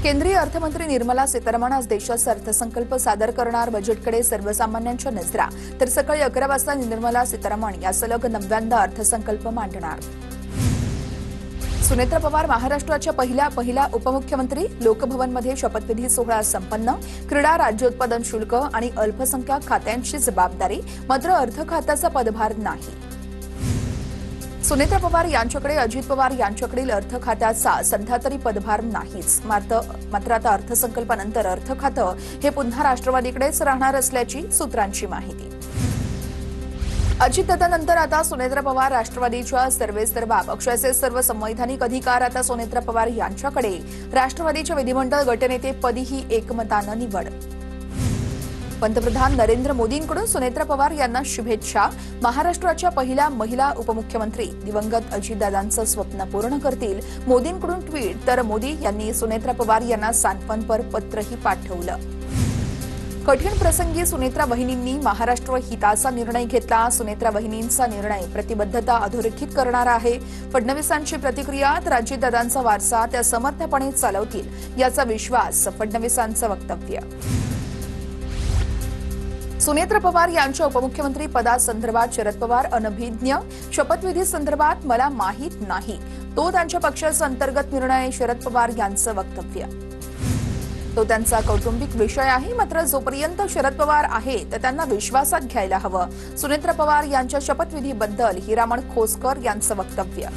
केंद्रीय अर्थमंत्री निर्मला सीतारामन आज देशाचा अर्थसंकल्प सादर करणार. बजेटकडे सर्वसामान्यांच्या नजरा. तर सकाळी 11 वाजता निर्मला सीतारामन या सलग 9व्यांदा अर्थसंकल्प मांडणार. सुनेत्रा पवार महाराष्ट्राच्या पहिल्या उपमुख्यमंत्री. लोकभवनमध्ये शपथविधी सोहळा संपन्न. क्रीडा, राज्य उत्पादन शुल्क आणि अल्पसंख्याक खात्यांची जबाबदारी, मात्र अर्थ खात्याचा पदभार नाही. सुनेत्रा पवार यांच्याकडे अजित पवार यांच्याकडील अर्थ खात्याचा सध्या तरी पदभार नाहीच. मात्र आता अर्थसंकल्पानंतर अर्थ खातं हे पुन्हा राष्ट्रवादीकडेच राहणार असल्याची सूत्रांची माहिती. अजितदादांनंतर आता सुनेत्रा पवार राष्ट्रवादीच्या सर्वेसर्वा. पक्षाचे सर्व संवैधानिक अधिकार आता सुनेत्रा पवार यांच्याकडे. राष्ट्रवादीच्या विधिमंडळ गटनेतेपदी ही एकमतानं निवड. पंतप्रधान नरेंद्र मोदींकडून सुनेत्रा पवार यांना शुभेच्छा. महाराष्ट्राच्या पहिल्या महिला उपमुख्यमंत्री. दिवंगत अजितदादांचं स्वप्न पूर्ण करतील. मोदींकडून ट्विट. तर मोदी यांनी सुनेत्रा पवार यांना सांत्वनपर पत्रही पाठवलं. कठीण प्रसंगी सुनेत्रा वहिनींनी महाराष्ट्र हिताचा निर्णय घेतला. सुनेत्रा वहिनींचा निर्णय प्रतिबद्धता अधोरेखित करणारा आहे. फडणवीसांची प्रतिक्रिया. तर अजितदादांचा वारसा त्या समर्थपणे चालवतील याचा विश्वास. फडणवीसांचं वक्तव्य. सुनेत्रा पवार यांच्या उपमुख्यमंत्री पदासंदर्भात शरद पवार अनभिज्ञ. शपथविधी संदर्भात मला माहीत नाही. तो त्यांच्या पक्षाचा अंतर्गत निर्णय. शरद पवार यांचं वक्तव्य. तो त्यांचा कौटुंबिक विषय आहे. मात्र जोपर्यंत शरद पवार आहेत त्यांना विश्वासात घ्यायला हवं. सुनेत्रा पवार यांच्या शपथविधीबद्दल हिरामण खोसकर यांचं वक्तव्य.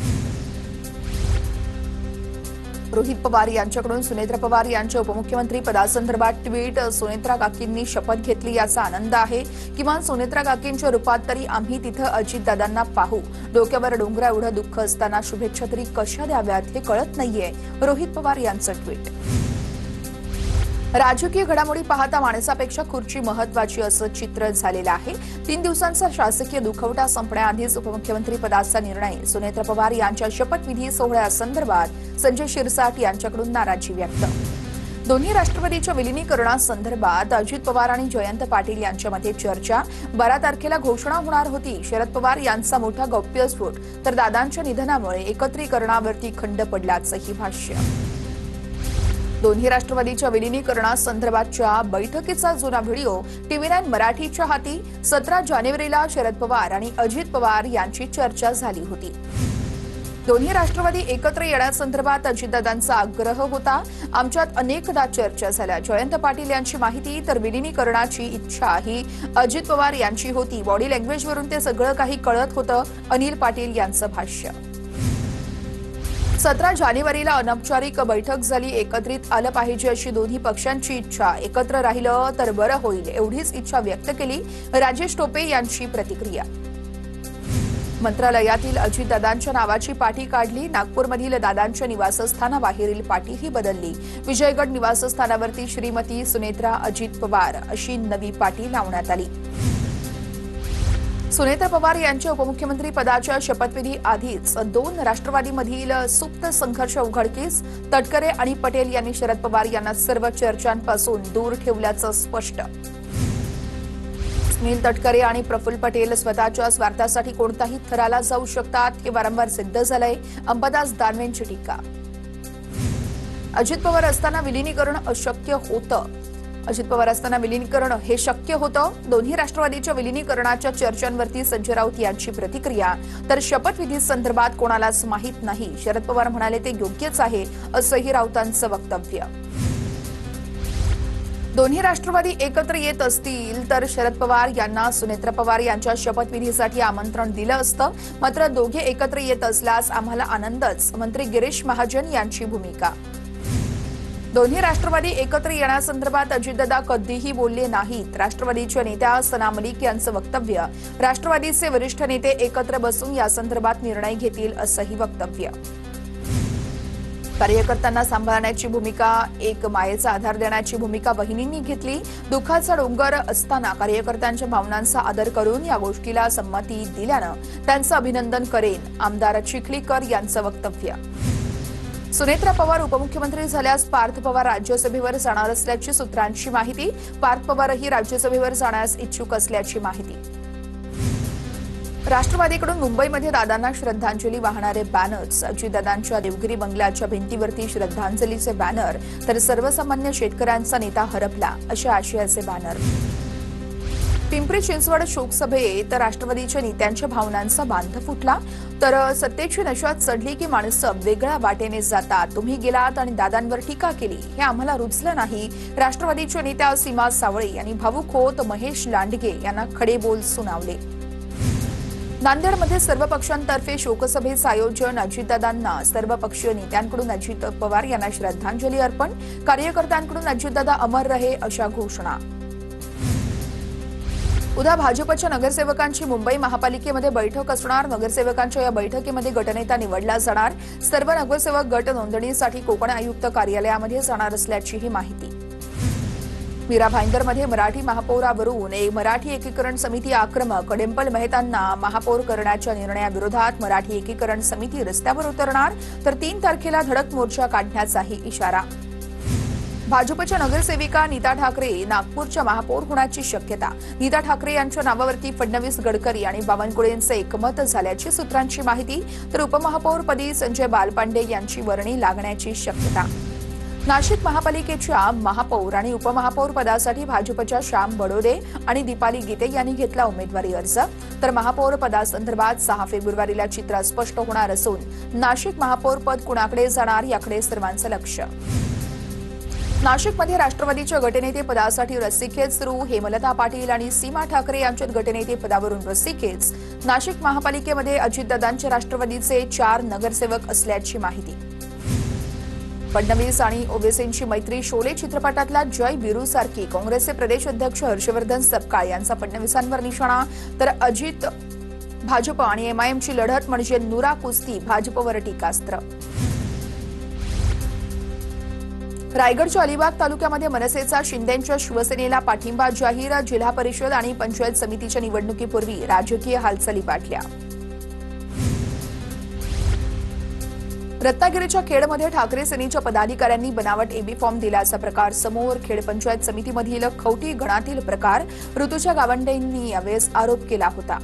रोहित पवार यांच्याकडून सुनेत्रा पवार यांच्या उपमुख्यमंत्री पदासंदर्भात ट्विट. सुनेत्रा काकींनी शपथ घेतली याचा आनंद आहे. किमान सुनेत्रा काकींच्या रूपात तरी आम्ही तिथं अजितदादांना पाहू. डोक्यावर डोंगरा एवढं दुःख असताना शुभेच्छा तरी कशा द्याव्यात हे कळत नाहीये. रोहित पवार यांचं ट्विट. राजकीय घडामोडी पाहता माणसापेक्षा खुर्ची महत्वाची असं चित्र झालेलं आहे. 3 दिवसांचा शासकीय दुखवटा संपण्याआधीच उपमुख्यमंत्री पदाचा निर्णय. सुनेत्रा पवार यांच्या शपथविधी सोहळ्यासंदर्भात संजय शिरसाट यांच्याकडून नाराजी व्यक्त. दोन्ही राष्ट्रवादीच्या विलिनीकरणासंदर्भात अजित पवार आणि जयंत पाटील यांच्यामध्ये चर्चा. 12 तारखेला घोषणा होणार होती. शरद पवार यांचा मोठा गौप्यस्फोट. तर दादांच्या निधनामुळे एकत्रीकरणावरती खंड पडल्याचंही भाष्य. दोन्ही राष्ट्रवादीच्या विलिनीकरणासंदर्भातच्या बैठकीचा जुना व्हिडिओ TV9 मराठीच्या हाती. 17 जानेवारीला शरद पवार आणि अजित पवार यांची चर्चा झाली होती. दोन्ही राष्ट्रवादी एकत्र येण्यासंदर्भात अजितदादांचा आग्रह होता. आमच्यात अनेकदा चर्चा झाल्या. जयंत पाटील यांची माहिती. तर विलिनीकरणाची इच्छा ही अजित पवार यांची होती. बॉडी लँग्वेजवरून ते सगळं काही कळत होतं. अनिल पाटील यांचं भाष्य. 17 जानेवारीला अनौपचारिक बैठक झाली. एकत्रित आलं पाहिजे अशी दोन्ही पक्षांची इच्छा. एकत्र राहिलं तर बरं होईल एवढीच इच्छा व्यक्त केली. राजेश टोपे यांची प्रतिक्रिया. मंत्रालयातील अजितदादांच्या नावाची पाटी काढली. नागपूरमधील दादांच्या निवासस्थानाबाहेरील पाटीही बदलली. विजयगड निवासस्थानावरती श्रीमती सुनेत्रा अजित पवार अशी नवी पाटी लावण्यात आली. सुनेत्रा पवार यांच्या उपमुख्यमंत्री पदाच्या शपथविधी आधीच 2 राष्ट्रवादीमधील सुप्त संघर्ष उघडकीस. तटकरे आणि पटेल यांनी शरद पवार यांना सर्व चर्चांपासून दूर ठेवल्याचं स्पष्ट. सुनील तटकरे आणि प्रफुल्ल पटेल स्वतःच्या स्वार्थासाठी कोणत्याही थराला जाऊ शकतात हे वारंवार सिद्ध झालंय. अंबादास दानवेंची टीका. अजित पवार असताना विलिनीकरण अशक्य होतं. अजित पवार असताना विलिनीकरण हे शक्य होतं. दोन्ही राष्ट्रवादीच्या विलिनीकरणाच्या चर्चांवरती संजय राऊत यांची प्रतिक्रिया. तर शपथविधी संदर्भात कोणालाच माहीत नाही. शरद पवार म्हणाले ते योग्यच आहे असंही राऊतांचं वक्तव्य. दोन्ही राष्ट्रवादी एकत्र येत असतील तर शरद पवार यांना सुनेत्रा पवार यांच्या शपथविधीसाठी आमंत्रण दिलं असतं. मात्र दोघे एकत्र येत असल्यास आम्हाला आनंदच. मंत्री गिरीश महाजन यांची भूमिका. दोन्ही राष्ट्रवादी एकत्र येण्यासंदर्भात अजितदादा कधीही बोलले नाहीत. राष्ट्रवादीच्या नेत्या सना मलिक यांचं वक्तव्य. राष्ट्रवादीचे वरिष्ठ नेते एकत्र बसून यासंदर्भात निर्णय घेतील असंही वक्तव्य. कार्यकर्त्यांना सांभाळण्याची भूमिका. एक मायेचा आधार देण्याची भूमिका वहिनींनी घेतली. दुःखाचा डोंगर असताना कार्यकर्त्यांच्या भावनांचा आदर करून या गोष्टीला संमती दिल्यानं त्यांचं अभिनंदन करेन. आमदार चिखलीकर यांचं वक्तव्य. सुनेत्रा पवार उपमुख्यमंत्री झाल्यास पार्थ पवार राज्यसभेवर जाणार असल्याची सूत्रांची माहिती. पार्थ पवारही राज्यसभेवर जाण्यास इच्छुक असल्याची माहिती. राष्ट्रवादीकडून मुंबईमध्ये दादांना श्रद्धांजली वाहणारे बॅनर्स, अजितदादांच्या देवगिरी बंगल्याच्या भिंतीवरती श्रद्धांजलीचे बॅनर, तर सर्वसामान्य शेतकऱ्यांचा नेता हरपला अशा आशयाचे बॅनर. पिंपरी चिंचवड शोकसभेत राष्ट्रवादीच्या नेत्यांच्या भावनांचा बांध फुटला. तर सत्तेची नशा चढली की माणसं वेगळ्या वाटेने जातात. तुम्ही गेलात आणि दादांवर टीका केली, हे आम्हाला रुचलं नाही. राष्ट्रवादीच्या नेत्या सीमा सावळे यांनी भावुक होत महेश लांडगे यांना खडे बोल सुनावले. नांदेडमध्ये सर्व पक्षांतर्फे शोकसभेचं आयोजन. अजितदादांना सर्व पक्षीय नेत्यांकडून अजित पवार यांना श्रद्धांजली अर्पण. कार्यकर्त्यांकडून अजितदादा अमर रहे अशा घोषणा. उद्या भाजपच्या नगरसेवकांची मुंबई महापालिकेमध्ये बैठक असणार. नगरसेवकांच्या या बैठकीमध्ये गटनेता निवडला जाणार. सर्व नगरसेवक गट नोंदणीसाठी कोकण आयुक्त कार्यालयामध्ये जाणार असल्याची ही माहिती. मीरा भाईंदरमध्ये मराठी महापौरावरून एक मराठी एकीकरण समिती आक्रमक. डिंपल मेहतांना महापौर करण्याच्या निर्णयाविरोधात मराठी एकीकरण समिती रस्त्यावर उतरणार. तर 3 तारखेला धडक मोर्चा काढण्याचाही इशारा. भाजपच्या नगरसेविका नीता ठाकरे नागपूरच्या महापौर होण्याची शक्यता. नीता ठाकरे यांच्या नावावरती फडणवीस, गडकरी आणि बावनकुळेंचे एकमत झाल्याची सूत्रांची माहिती. तर उपमहापौरपदी संजय बालपांडे यांची वर्णी लागण्याची शक्यता. नाशिक महापालिकेच्या महापौर आणि उपमहापौर पदासाठी भाजपच्या श्याम बडोदे आणि दीपाली गीते यांनी घेतला उमेदवारी अर्ज. तर महापौर पदासंदर्भात 6 फेब्रुवारीला चित्र स्पष्ट होणार असून नाशिक महापौर पद कुणाकडे जाणार याकडे सर्वांचं लक्ष. नाशिकमध्ये राष्ट्रवादीच्या गटनेते पदासाठी रस्सीखेच सुरू. हेमलता पाटील आणि सीमा ठाकरे यांच्यात गटनेते पदावरून रस्सीखेच. नाशिक महापालिकेमध्ये अजितदादांच्या राष्ट्रवादीचे 4 नगरसेवक असल्याची माहिती. फडणवीस आणि ओवेसींची मैत्री. शोले चित्रपटातला जय बिरू सारखी काँग्रेसचे प्रदेश अध्यक्ष हर्षवर्धन सपकाळ यांचा फडणवीसांवर निशाणा. तर अजित, भाजप आणि एमआयएमची लढत म्हणजे नुरा कुस्ती. भाजपवर टीकास्त्र. रायगडच्या अलिबाग तालुक्यामध्ये मनसेचा शिंदेंच्या शिवसेनेला पाठिंबा जाहीर. जिल्हा परिषद आणि पंचायत समितीच्या निवडणुकीपूर्वी राजकीय हालचाली वाढल्या. रत्नागिरीच्या खेडमध्ये ठाकरे सेनेच्या पदाधिकाऱ्यांनी बनावट एबी फॉर्म दिल्याचा प्रकार समोर. खेड पंचायत समितीमधील खवटी गणातील प्रकार. ऋतुजा गावंडेंनी यावेळेस आरोप केला होता.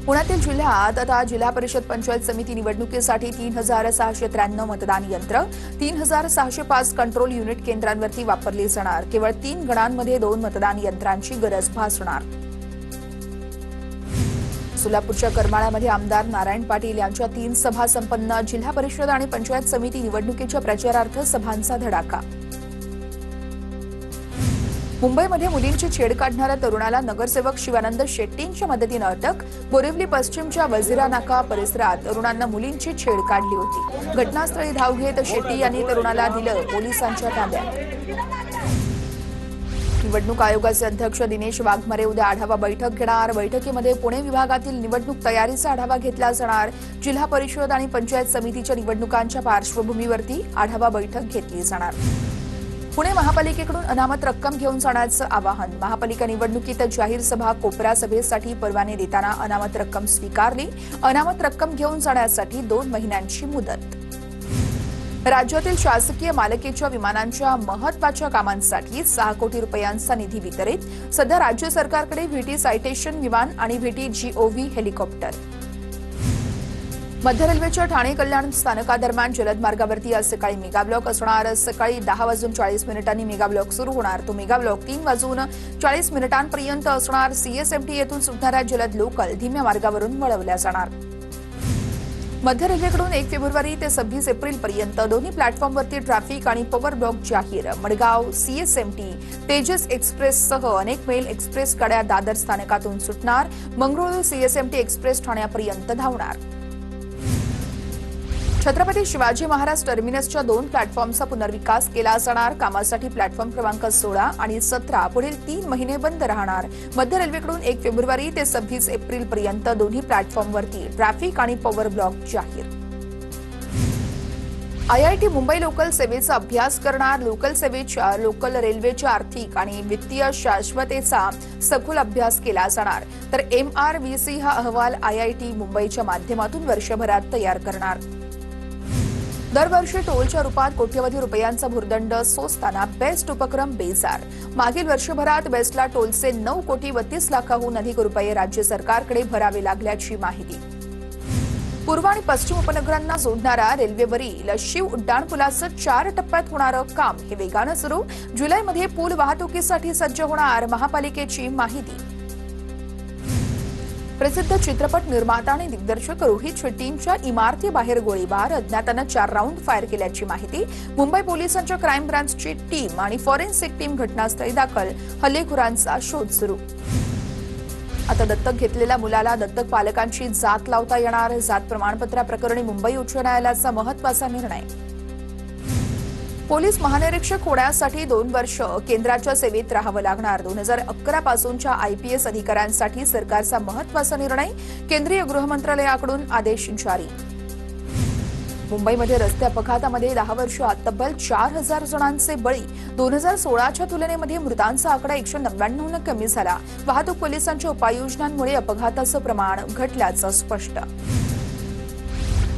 पुण्यातील जिल्ह्यात आता जिल्हा परिषद पंचायत समिती निवडणुकीसाठी 3693 मतदान यंत्र, 3605 कंट्रोल युनिट केंद्रांवरती वापरली जाणार. केवळ 3 गणांमध्ये 2 मतदान यंत्रांची गरज भासणार. सोलापूरच्या करमाळ्यामध्ये आमदार नारायण पाटील यांच्या 3 सभा संपन्न. जिल्हा परिषद आणि पंचायत समिती निवडणुकीच्या प्रचारार्थ सभांचा धडाका. मुंबईमध्ये मुलींची छेड काढणाऱ्या तरुणाला नगरसेवक शिवानंद शेट्टींच्या मदतीनं अटक. बोरिवली पश्चिमच्या वजिरा नाका परिसरात तरुणांना मुलींची छेड काढली होती. घटनास्थळी धाव घेत शेट्टी यांनी तरुणाला दिलं पोलिसांच्या ताब्यात. निवडणूक आयोगाचे अध्यक्ष दिनेश वाघमारे उद्या आढावा बैठक घेणार. बैठकीमध्ये पुणे विभागातील निवडणूक तयारीचा आढावा घेतला जाणार. जिल्हा परिषद आणि पंचायत समितीच्या निवडणुकांच्या पार्श्वभूमीवरती आढावा बैठक घेतली जाणार. पुणे महापालिकेकडून अनामत रक्कम घेऊन जाण्याचं आवाहन. महापालिका निवडणुकीत जाहीर सभा, कोपरा सभेसाठी परवाने देताना अनामत रक्कम स्वीकारली. अनामत रक्कम घेऊन जाण्यासाठी 2 महिन्यांची मुदत. राज्यातील शासकीय मालकीच्या विमानांच्या महत्वाच्या कामांसाठी 6 कोटी रुपयांचा निधी वितरित. सध्या राज्य सरकारकडे व्हीटी सायटेशन विमान आणि व्हीटी जीओव्ही हेलिकॉप्टर. मध्य रेल्वेच्या ठाणे कल्याण स्थानकादरम्यान जलद मार्गावरती आज सकाळी मेगाब्लॉक असणार. सकाळी 10:40 मेगा ब्लॉक सुरू होणार. तो मेगा ब्लॉक 3:40 असणार. सीएसएमटी येथून सुटणाऱ्या जलद लोकल धीम्या मार्गावरून वळवल्या जाणार. मध्य रेल्वेकडून 1 फेब्रुवारी ते 26 एप्रिलपर्यंत दोन्ही प्लॅटफॉर्मवरती ट्रॅफिक आणि पॉवर ब्लॉक जाहीर. मडगाव सीएसएमटी, तेजस एक्सप्रेससह अनेक मेल एक्सप्रेस गाड्या दादर स्थानकातून सुटणार. मंगळुरू सीएसएमटी एक्सप्रेस ठाण्यापर्यंत धावणार. छत्रपती शिवाजी महाराज टर्मिनसच्या 2 प्लॅटफॉर्मचा पुनर्विकास केला जाणार. कामासाठी प्लॅटफॉर्म क्रमांक 16 आणि 17 पुढील 3 महिने बंद राहणार. मध्य रेल्वेकडून 1 फेब्रुवारी ते 26 एप्रिलपर्यंत दोन्ही प्लॅटफॉर्मवरती ट्रॅफिक आणि पॉवर ब्लॉक जाहीर. आयआयटी मुंबई लोकल सेवेचा अभ्यास करणार. लोकल रेल्वेच्या आर्थिक आणि वित्तीय शाश्वतेचा सखोल अभ्यास केला जाणार. तर MRVC हा अहवाल आयआयटी मुंबईच्या माध्यमातून वर्षभरात तयार करणार. दरवर्षी टोलच्या रूपात कोट्यवधी रुपयांचा भुर्दंड सोसताना बेस्ट उपक्रम बेजार. मागील वर्षभरात बेस्टला टोलचे 9,32,00,000हून अधिक रुपये राज्य सरकारकडे भरावे लागल्याची माहिती. पूर्व आणि पश्चिम उपनगरांना जोडणाऱ्या रेल्वेवरील शिव उड्डाणपुलाचं 4 टप्प्यात होणारं काम हे वेगानं सुरू. जुलैमध्ये पूल वाहतुकीसाठी सज्ज होणार महापालिकेची माहिती. प्रसिद्ध चित्रपट निर्माता आणि दिग्दर्शक रोहित शेट्टींच्या इमारतीबाहेर गोळीबार. अज्ञातानं 4 राऊंड फायर केल्याची माहिती. मुंबई पोलिसांच्या क्राईम ब्रांचची टीम आणि फॉरेन्सिक टीम घटनास्थळी दाखल. हल्लेखोरांचा शोध सुरू. आता दत्तक घेतलेल्या मुलाला दत्तक पालकांची जात लावता येणार. जात प्रमाणपत्राप्रकरणी मुंबई उच्च न्यायालयाचा महत्त्वाचा निर्णय. पोलीस महानिरीक्षक होण्यासाठी 2 वर्ष केंद्राच्या सेवेत राहावं लागणार. 2011 पासूनच्या IPS अधिकाऱ्यांसाठी सरकारचा महत्त्वाचा निर्णय. केंद्रीय गृहमंत्रालयाकडून आदेश जारी. मुंबईमध्ये रस्ते अपघातामध्ये 10 वर्षात तब्बल 4,000 जणांचे बळी. 2016च्या तुलनेमध्ये मृतांचा आकडा 199 कमी झाला. वाहतूक पोलिसांच्या उपाययोजनांमुळे अपघाताचं प्रमाण घटल्याचं स्पष्ट.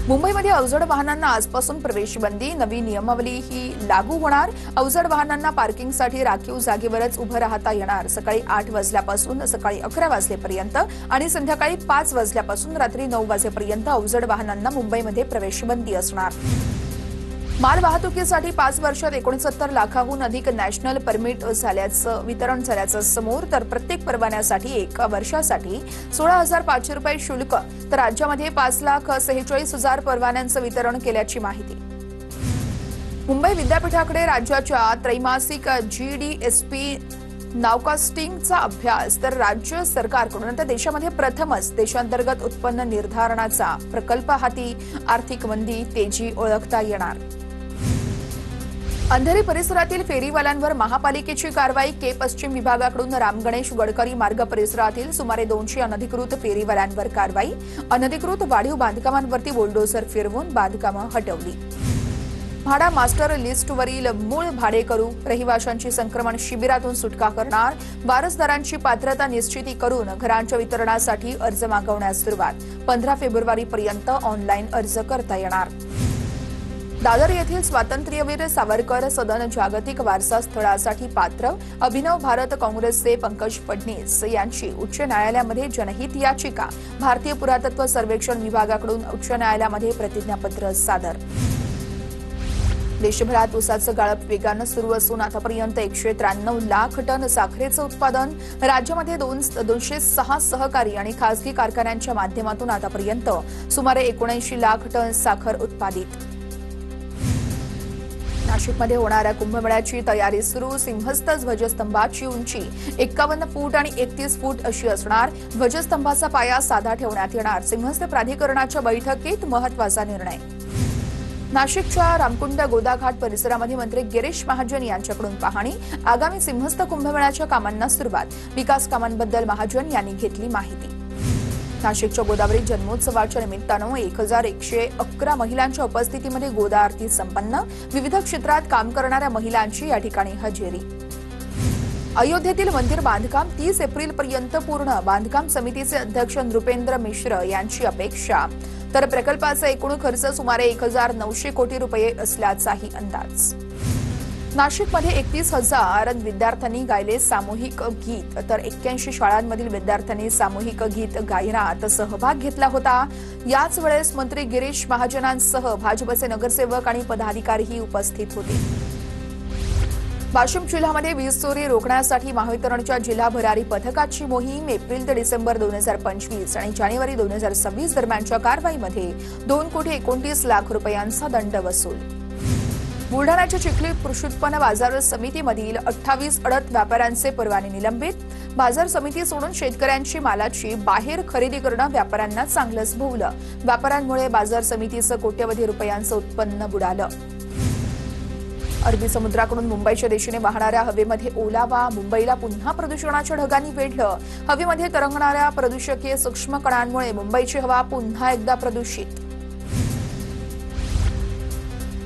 मुंबईमध्ये अवजड वाहनांना आजपासून प्रवेशबंदी. नवी नियमावली ही लागू होणार. अवजड वाहनांना पार्किंगसाठी राखीव जागेवरच उभं राहता येणार. सकाळी 8 वाजल्यापासून सकाळी 11 वाजलेपर्यंत आणि संध्याकाळी 5 वाजल्यापासून रात्री 9 वाजेपर्यंत अवजड वाहनांना मुंबईमध्ये प्रवेशबंदी असणार. माल वाहतुकीसाठी 5 वर्षात 69 लाखाहून अधिक नॅशनल परमिट वितरण झाल्याचं समोर. तर प्रत्येक परवान्यासाठी 1 वर्षासाठी 16,500 रुपये शुल्क. तर राज्यामध्ये 5,46,000 परवान्यांचं वितरण केल्याची माहिती. मुंबई विद्यापीठाकडे राज्याच्या त्रैमासिक GDSP नावकास्टिंगचा अभ्यास. तर राज्य सरकारकडून आता देशामध्ये प्रथमच देशांतर्गत उत्पन्न निर्धारणाचा प्रकल्प हाती. आर्थिक मंदी तेजी ओळखता येणार. अंधेरी परिसरातील फेरीवाल्यांवर महापालिकेची कारवाई. पश्चिम विभागाकडून रामगणेश गडकरी मार्ग परिसरातील सुमारे 200 अनधिकृत फेरीवाल्यांवर कारवाई. अनधिकृत वाढीव बांधकामांवरती बुलडोझर फिरवून बांधकामं हटवली. भाडा मास्टर लिस्टवरील मूळ भाडेकरू रहिवाशांची संक्रमण शिबिरातून सुटका करणार. वारसदारांची पात्रता निश्चिती करून घरांच्या वितरणासाठी अर्ज मागवण्यास सुरुवात. 15 फेब्रुवारीपर्यंत ऑनलाईन अर्ज करता येणार. दादर येथील स्वातंत्र्यवीर सावरकर सदन जागतिक वारसा स्थळासाठी पात्र. अभिनव भारत काँग्रेसचे पंकज फडणीस यांची उच्च न्यायालयामध्ये जनहित याचिका. भारतीय पुरातत्व सर्वेक्षण विभागाकडून उच्च न्यायालयामध्ये प्रतिज्ञापत्र सादर. देशभरात ऊसाचं गाळप वेगानं सुरू असून आतापर्यंत 193 लाख टन साखरेचं उत्पादन. राज्यामध्ये 206 सहकारी आणि खासगी कारखान्यांच्या माध्यमातून आतापर्यंत सुमारे 79 लाख टन साखर उत्पादित. नाशिकमध्ये होणाऱ्या कुंभमेळ्याची तयारी सुरू. सिंहस्थ ध्वजस्तंभाची उंची 51 फूट आणि 31 फूट अशी असणार. ध्वजस्तंभाचा पाया साधा ठेवण्यात येणार. सिंहस्थ प्राधिकरणाच्या बैठकीत महत्त्वाचा निर्णय. नाशिकच्या रामकुंड गोदाघाट परिसरामध्ये मंत्री गिरीश महाजन यांच्याकडून पाहणी. आगामी सिंहस्थ कुंभमेळ्याच्या कामांना सुरुवात. विकास कामांबद्दल महाजन यांनी घेतली माहिती. नाशिकच्या गोदावरी जन्मोत्सवाच्या निमित्तानं 1,111 महिलांच्या उपस्थितीमध्ये गोदा आरती संपन्न. विविध क्षेत्रात काम करणाऱ्या महिलांची या ठिकाणी हजेरी. अयोध्येतील मंदिर बांधकाम 30 एप्रिलपर्यंत पूर्ण. बांधकाम समितीचे अध्यक्ष नृपेंद्र मिश्र यांची अपेक्षा. तर प्रकल्पाचा एकूण खर्च सुमारे 1,900 कोटी रुपये असल्याचाही अंदाज. नाशिकमध्ये 31,000 विद्यार्थ्यांनी गायले सामूहिक गीत. तर 81 शाळांमधील विद्यार्थ्यांनी सामूहिक गीत गायनात सहभाग घेतला होता. याच वेळेस मंत्री गिरीश महाजनांसह भाजपचे नगरसेवक आणि पदाधिकारीही उपस्थित होते. वाशिम जिल्ह्यामध्ये वीज चोरी रोखण्यासाठी महावितरणच्या जिल्हा भरारी पथकाची मोहीम. एप्रिल ते डिसेंबर 2025 आणि जानेवारी 2026 दरम्यानच्या कारवाईमध्ये 2,29,00,000 रुपयांचा दंड वसूल. बुलढाण्याच्या चिखली कृषी उत्पन्न बाजार समितीमधील 28 अडत व्यापाऱ्यांचे परवाने निलंबित. बाजार समिती सोडून शेतकऱ्यांची मालाची बाहेर खरेदी करणं व्यापाऱ्यांना चांगलंच भोवलं. व्यापाऱ्यांमुळे बाजार समितीचं कोट्यवधी रुपयांचं उत्पन्न बुडालं. अरबी समुद्राकडून मुंबईच्या दिशेने वाहणाऱ्या हवेमध्ये ओलावा. मुंबईला पुन्हा प्रदूषणाच्या ढगांनी वेढलं. हवेमध्ये तरंगणाऱ्या प्रदूषकीय सूक्ष्म कणांमुळे मुंबईची हवा पुन्हा एकदा प्रदूषित.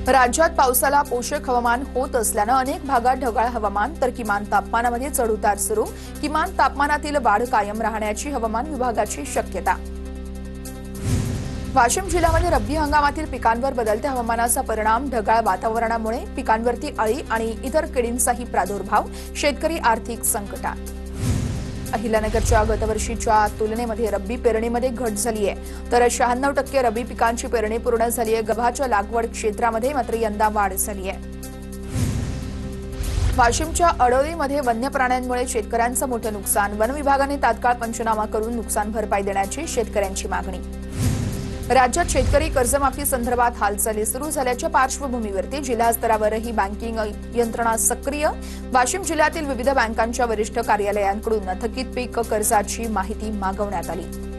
राज्यात पावसाला पोषक हवामान होत असल्यानं अनेक भागात ढगाळ हवामान. तर किमान तापमानामध्ये चढउतार सुरू. किमान तापमानातील वाढ कायम राहण्याची हवामान विभागाची शक्यता. वाशिम जिल्ह्यामध्ये रब्बी हंगामातील पिकांवर बदलत्या हवामानाचा परिणाम, ढगाळ वातावरणामुळे पिकांवरती अळी आणि इतर किडींचाही प्रादुर्भाव, शेतकरी आर्थिक संकटात. अहिल्यानगरच्या गतवर्षीच्या तुलनेमध्ये रब्बी पेरणीमध्ये घट झाली आहे, तर 96% रब्बी पिकांची पेरणी पूर्ण झाली आहे. गव्हाच्या लागवड क्षेत्रामध्ये मात्र यंदा वाढ झाली आहे. वाशिमच्या अडोलीमध्ये वन्य प्राण्यांमुळे शेतकऱ्यांचं मोठं नुकसान, वन विभागाने तात्काळ पंचनामा करून नुकसान भरपाई देण्याची शेतकऱ्यांची मागणी. राज्यात शेतकरी कर्जमाफी संदर्भात हालचाली सुरू झाल्याच्या पार्श्वभूमीवरती जिल्हा स्तरावरही बँकिंग यंत्रणा सक्रिय. वाशिम जिल्ह्यातील विविध बँकांच्या वरिष्ठ कार्यालयांकडून थकीत पीक कर्जाची माहिती मागवण्यात आली.